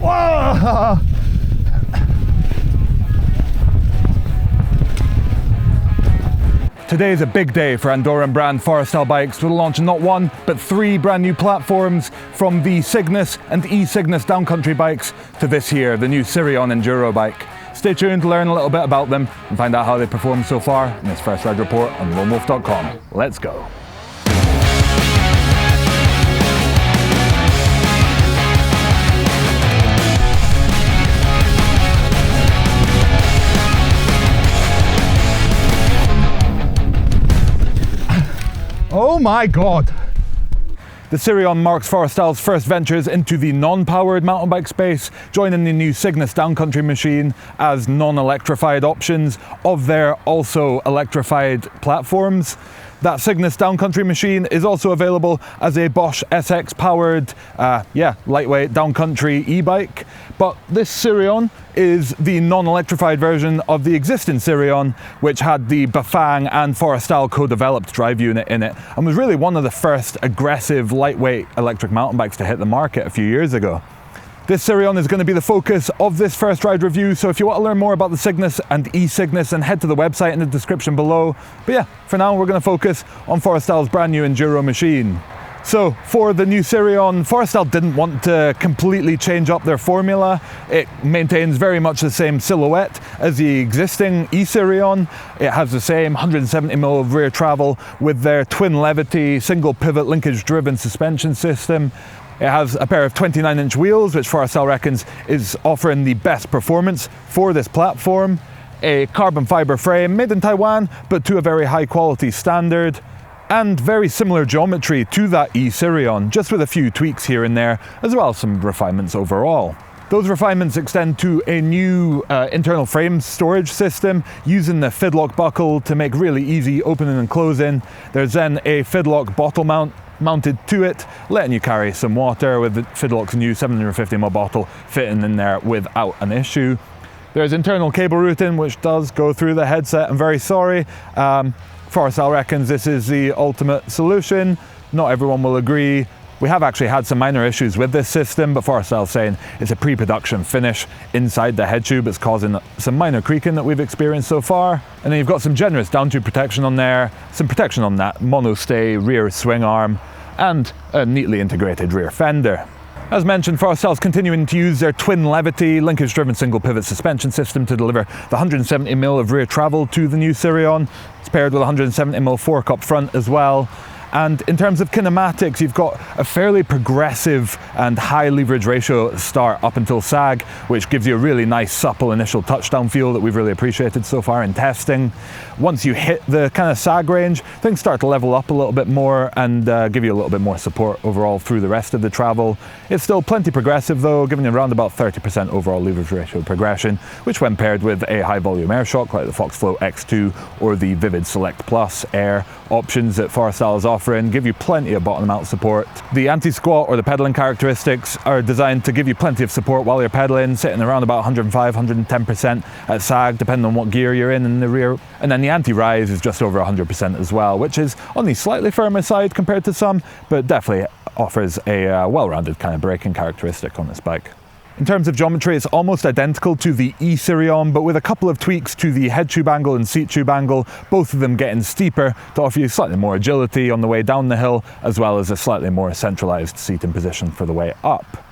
Whoa! Today is a big day for Andorran brand Forestal Bikes with the launch of not one, but 3 brand new platforms, from the Cygnus and E-Cygnus downcountry bikes to this here, the new Siryon Enduro bike. Stay tuned to learn a little bit about them and find out how they performed so far in this first ride report on loamwolf.com. Let's go. Oh my god! The Siryon marks Forestal's first ventures into the non-powered mountain bike space, joining the new Cygnus downcountry machine as non-electrified options of their also electrified platforms. That Cygnus downcountry machine is also available as a Bosch SX powered, lightweight downcountry e-bike. But this Siryon is the non-electrified version of the existing Siryon, which had the Bafang and Forestal co-developed drive unit in it, and was really one of the first aggressive lightweight electric mountain bikes to hit the market a few years ago. This Siryon is going to be the focus of this first ride review, so if you want to learn more about the Cygnus and E-Cygnus, then head to the website in the description below. But yeah, for now we're going to focus on Forestal's brand new Enduro machine. So for the new Siryon, Forestal didn't want to completely change up their formula. It maintains very much the same silhouette as the existing E-Siryon. It has the same 170mm of rear travel with their twin levity, single pivot linkage driven suspension system. It has a pair of 29-inch wheels, which Forestal reckons is offering the best performance for this platform. A carbon fiber frame made in Taiwan, but to a very high quality standard. And very similar geometry to that E-Siryon, just with a few tweaks here and there, as well as some refinements overall. Those refinements extend to a new internal frame storage system using the Fidlock buckle to make really easy opening and closing. There's then a Fidlock bottle mount mounted to it, letting you carry some water with the Fidlock's new 750ml bottle fitting in there without an issue. There's internal cable routing, which does go through the headset. I'm very sorry. Forestal reckons this is the ultimate solution. Not everyone will agree. We have actually had some minor issues with this system, but Forestal's saying it's a pre-production finish inside the head tube that's causing some minor creaking that we've experienced so far. And then you've got some generous down tube protection on there, some protection on that monostay rear swing arm, and a neatly integrated rear fender. As mentioned, Forestal's continuing to use their twin levity linkage-driven single pivot suspension system to deliver the 170mm of rear travel to the new Siryon. It's paired with a 170mm fork up front as well. And in terms of kinematics, you've got a fairly progressive and high leverage ratio at the start up until sag, which gives you a really nice supple initial touchdown feel that we've really appreciated so far in testing. Once you hit the kind of sag range, things start to level up a little bit more and give you a little bit more support overall through the rest of the travel. It's still plenty progressive though, giving you around about 30% overall leverage ratio progression, which when paired with a high volume air shock like the Foxflow X2 or the Vivid Select Plus Air options that Forestal is offering, give you plenty of bottom mount support. The anti-squat or the pedaling characteristics are designed to give you plenty of support while you're pedaling, sitting around about 105, 110% at sag, depending on what gear you're in the rear. And then the anti-rise is just over 100% as well, which is on the slightly firmer side compared to some, but definitely offers a well-rounded kind of braking characteristic on this bike. In terms of geometry, it's almost identical to the E-Siryon, but with a couple of tweaks to the head tube angle and seat tube angle, both of them getting steeper to offer you slightly more agility on the way down the hill, as well as a slightly more centralized seating position for the way up.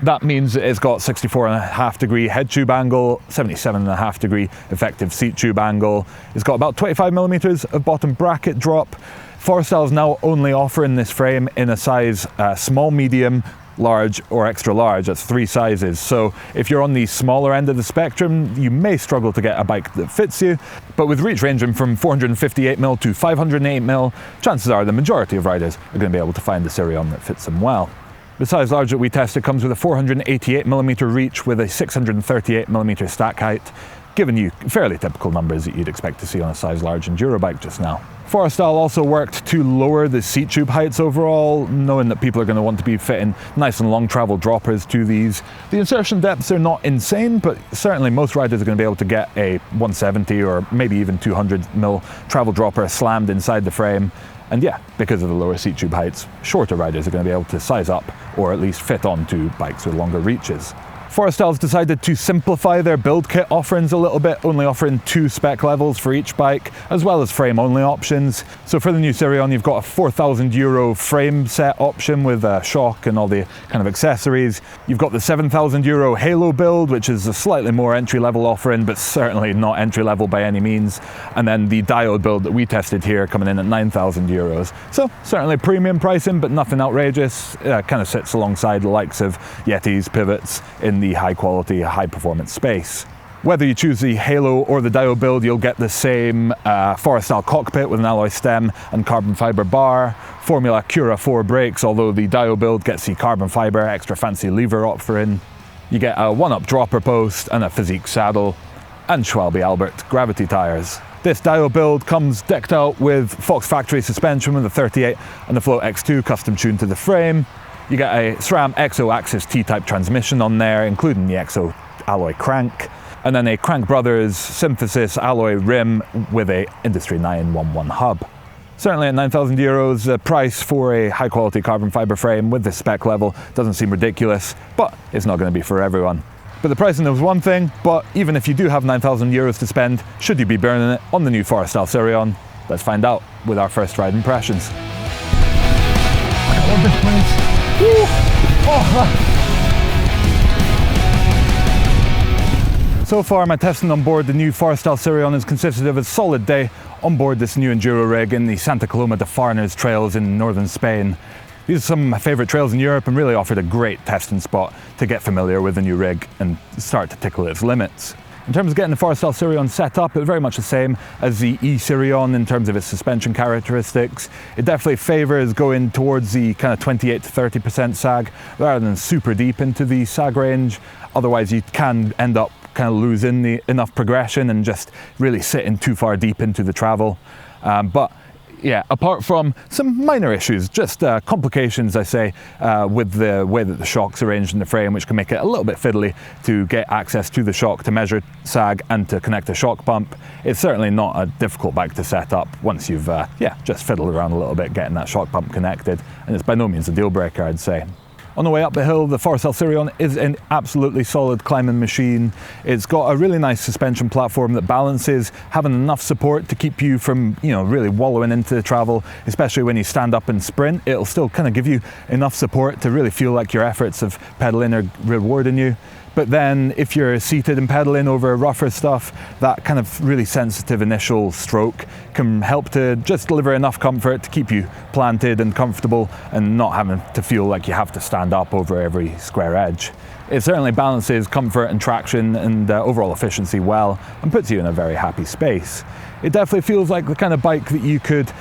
That means it's got 64.5 degree head tube angle, 77.5 degree effective seat tube angle. It's got about 25mm of bottom bracket drop. Forestal is now only offering this frame in a size small, medium, large or extra large. That's 3 sizes. So if you're on the smaller end of the spectrum, you may struggle to get a bike that fits you. But with reach ranging from 458mm to 508mm, chances are the majority of riders are going to be able to find the Siryon that fits them well. The size large that we tested comes with a 488mm reach with a 638mm stack height, giving you fairly typical numbers that you'd expect to see on a size large enduro bike just now. Forestal also worked to lower the seat tube heights overall, knowing that people are going to want to be fitting nice and long travel droppers to these. The insertion depths are not insane, but certainly most riders are going to be able to get a 170 or maybe even 200mm travel dropper slammed inside the frame. And yeah, because of the lower seat tube heights, shorter riders are going to be able to size up or at least fit onto bikes with longer reaches. Forestal's decided to simplify their build kit offerings a little bit, only offering 2 spec levels for each bike, as well as frame-only options. So for the new Siryon, you've got a €4,000 frame set option with a shock and all the kind of accessories. You've got the €7,000 Halo build, which is a slightly more entry-level offering, but certainly not entry-level by any means. And then the diode build that we tested here coming in at €9,000. So certainly premium pricing, but nothing outrageous. Kind of sits alongside the likes of Yetis, Pivots in the high quality, high performance space. Whether you choose the Halo or the diode build, you'll get the same Forestal cockpit with an alloy stem and carbon fiber bar, Formula Cura 4 brakes, although the diode build gets the carbon fiber extra fancy lever offering. You get a one-up dropper post and a physique saddle, and Schwalbe Albert gravity tyres. This diode build comes decked out with Fox factory suspension with a 38 and the Float X2 custom tuned to the frame. You get a SRAM Exo Axis T-type transmission on there, including the Exo alloy crank, and then a Crank Brothers synthesis alloy rim with a Industry 911 hub. Certainly at €9,000, the price for a high quality carbon fiber frame with this spec level doesn't seem ridiculous, but it's not going to be for everyone. But the pricing is one thing, but even if you do have €9,000 to spend, should you be burning it on the new Forestal Siryon? Let's find out with our first ride impressions. I love this place. So far my testing on board the new Forestal Siryon has consisted of a solid day on board this new Enduro rig in the Santa Coloma de Farners trails in northern Spain. These are some of my favourite trails in Europe and really offered a great testing spot to get familiar with the new rig and start to tickle its limits. In terms of getting the Forestal Siryon set up, it's very much the same as the E-Siryon in terms of its suspension characteristics. It definitely favours going towards the kind of 28 to 30% sag rather than super deep into the sag range. Otherwise you can end up kind of losing enough progression and just really sitting too far deep into the travel. But yeah, apart from some minor issues, just complications, I say, with the way that the shock's arranged in the frame, which can make it a little bit fiddly to get access to the shock to measure sag and to connect a shock pump. It's certainly not a difficult bike to set up once you've just fiddled around a little bit getting that shock pump connected, and it's by no means a deal breaker, I'd say. On the way up the hill, the Forestal Siryon is an absolutely solid climbing machine. It's got a really nice suspension platform that balances, having enough support to keep you from, really wallowing into the travel, especially when you stand up and sprint. It'll still kind of give you enough support to really feel like your efforts of pedaling are rewarding you. But then if you're seated and pedaling over rougher stuff, that kind of really sensitive initial stroke can help to just deliver enough comfort to keep you planted and comfortable and not having to feel like you have to stand up over every square edge. It certainly balances comfort and traction and overall efficiency well and puts you in a very happy space. It definitely feels like the kind of bike that you could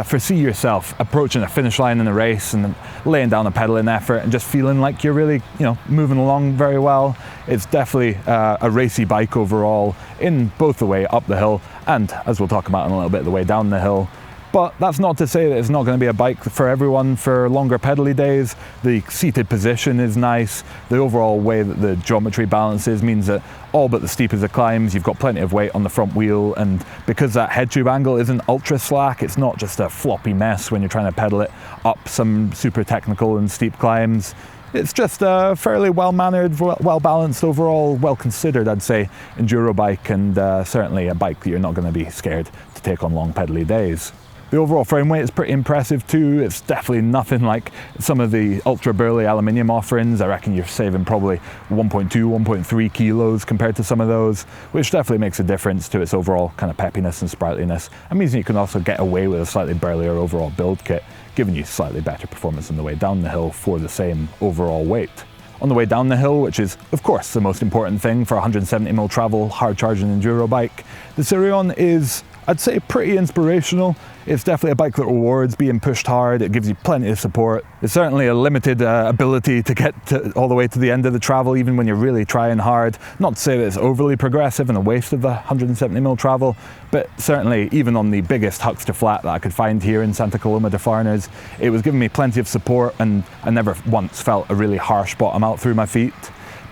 foresee yourself approaching a finish line in a race and laying down a pedaling effort and just feeling like you're really, moving along very well. It's definitely a racy bike overall in both the way up the hill and, as we'll talk about in a little bit, the way down the hill. But that's not to say that it's not going to be a bike for everyone for longer pedally days. The seated position is nice. The overall way that the geometry balances means that all but the steepest of climbs, you've got plenty of weight on the front wheel, and because that head tube angle isn't ultra slack, it's not just a floppy mess when you're trying to pedal it up some super technical and steep climbs. It's just a fairly well-mannered, well-balanced overall, well-considered, I'd say, enduro bike, and certainly a bike that you're not going to be scared to take on long pedally days. The overall frame weight is pretty impressive too. It's definitely nothing like some of the ultra burly aluminium offerings. I reckon you're saving probably 1.2, 1.3 kilos compared to some of those, which definitely makes a difference to its overall kind of peppiness and sprightliness. It means you can also get away with a slightly burlier overall build kit, giving you slightly better performance on the way down the hill for the same overall weight. On the way down the hill, which is of course the most important thing for a 170mm travel hard charging enduro bike, the Siryon is, I'd say, pretty inspirational. It's definitely a bike that rewards being pushed hard. It gives you plenty of support. It's certainly a limited ability to get all the way to the end of the travel, even when you're really trying hard. Not to say that it's overly progressive and a waste of the 170mm travel, but certainly even on the biggest huckster flat that I could find here in Santa Coloma de Farners, it was giving me plenty of support, and I never once felt a really harsh bottom out through my feet.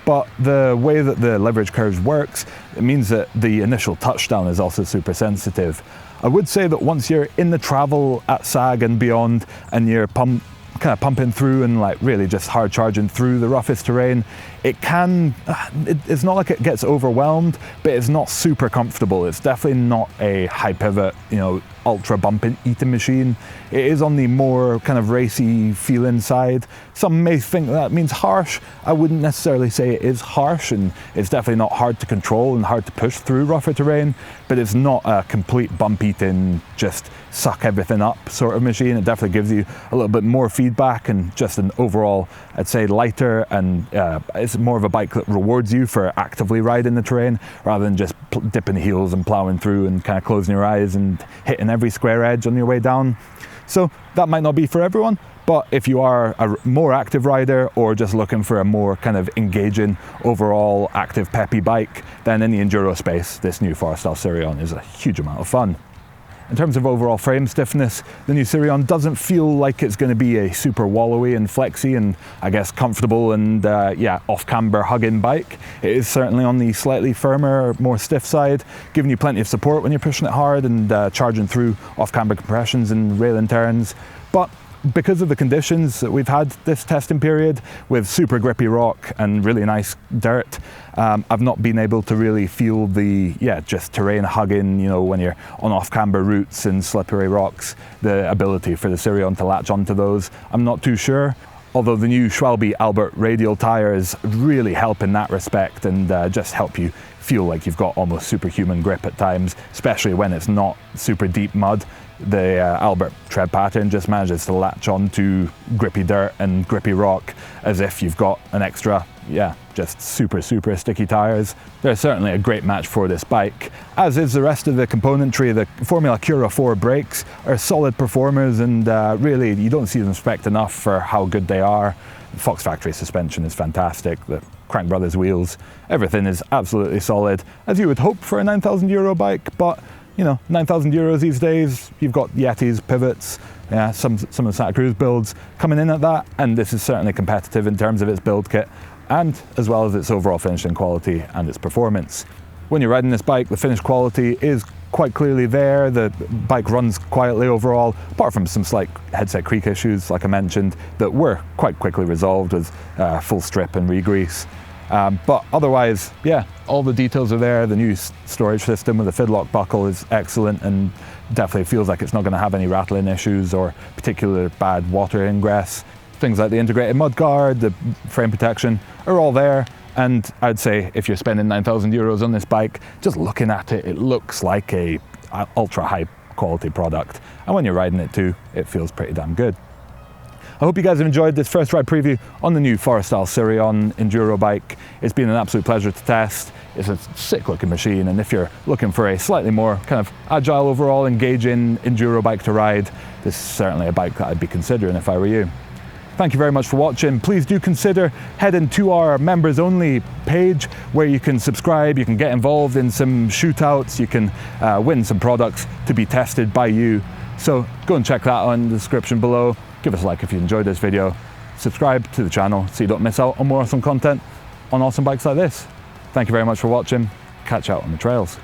But the way that the leverage curves works, it means that the initial touchdown is also super sensitive. I would say that once you're in the travel at sag and beyond and you're kind of pumping through and like really just hard charging through the roughest terrain, it's not like it gets overwhelmed, but it's not super comfortable. It's definitely not a high pivot, you know, ultra bumping eating machine. It is on the more kind of racy feeling side. Some may think that means harsh. I wouldn't necessarily say it is harsh, and it's definitely not hard to control and hard to push through rougher terrain, but it's not a complete bump eating, just suck everything up sort of machine. It definitely gives you a little bit more feedback and just an overall, I'd say, lighter, and it's more of a bike that rewards you for actively riding the terrain rather than just dipping heels and plowing through and kind of closing your eyes and hitting every square edge on your way down. So that might not be for everyone, but if you are a more active rider or just looking for a more kind of engaging, overall active, peppy bike, then in the enduro space, this new Forestal Siryon is a huge amount of fun. In terms of overall frame stiffness, the new Siryon doesn't feel like it's going to be a super wallowy and flexy and I guess comfortable and off-camber hugging bike. It is certainly on the slightly firmer, more stiff side, giving you plenty of support when you're pushing it hard and charging through off-camber compressions and railing turns. But because of the conditions that we've had this testing period with super grippy rock and really nice dirt, I've not been able to really feel the just terrain hugging, you know, when you're on off-camber routes and slippery rocks, the ability for the Siryon to latch onto those. I'm not too sure. Although the new Schwalbe Albert radial tyres really help in that respect and just help you feel like you've got almost superhuman grip at times, especially when it's not super deep mud. The Albert tread pattern just manages to latch onto grippy dirt and grippy rock as if you've got an extra, just super sticky tyres. They're certainly a great match for this bike, as is the rest of the componentry. The Formula Cura 4 brakes are solid performers and really you don't see them spec'd enough for how good they are. The Fox Factory suspension is fantastic, the Crank Brothers wheels, everything is absolutely solid, as you would hope for a €9,000 bike, but you know, €9,000 these days, you've got Yetis, pivots, some of the Santa Cruz builds coming in at that, and this is certainly competitive in terms of its build kit, and as well as its overall finishing quality and its performance. When you're riding this bike, the finish quality is quite clearly there. The bike runs quietly overall, apart from some slight headset creak issues, like I mentioned, that were quite quickly resolved with full strip and re-grease. But otherwise, all the details are there. The new storage system with the Fidlock buckle is excellent and definitely feels like it's not going to have any rattling issues or particular bad water ingress. Things like the integrated mudguard, the frame protection are all there. And I'd say if you're spending €9,000 on this bike, just looking at it, it looks like a ultra high quality product. And when you're riding it too, it feels pretty damn good. I hope you guys have enjoyed this first ride preview on the new Forestal Siryon Enduro bike. It's been an absolute pleasure to test. It's a sick looking machine, and if you're looking for a slightly more kind of agile overall, engaging Enduro bike to ride, this is certainly a bike that I'd be considering if I were you. Thank you very much for watching. Please do consider heading to our members only page where you can subscribe, you can get involved in some shootouts, you can win some products to be tested by you. So go and check that out in the description below. Give us a like if you enjoyed this video. Subscribe to the channel so you don't miss out on more awesome content on awesome bikes like this. Thank you very much for watching. Catch you out on the trails.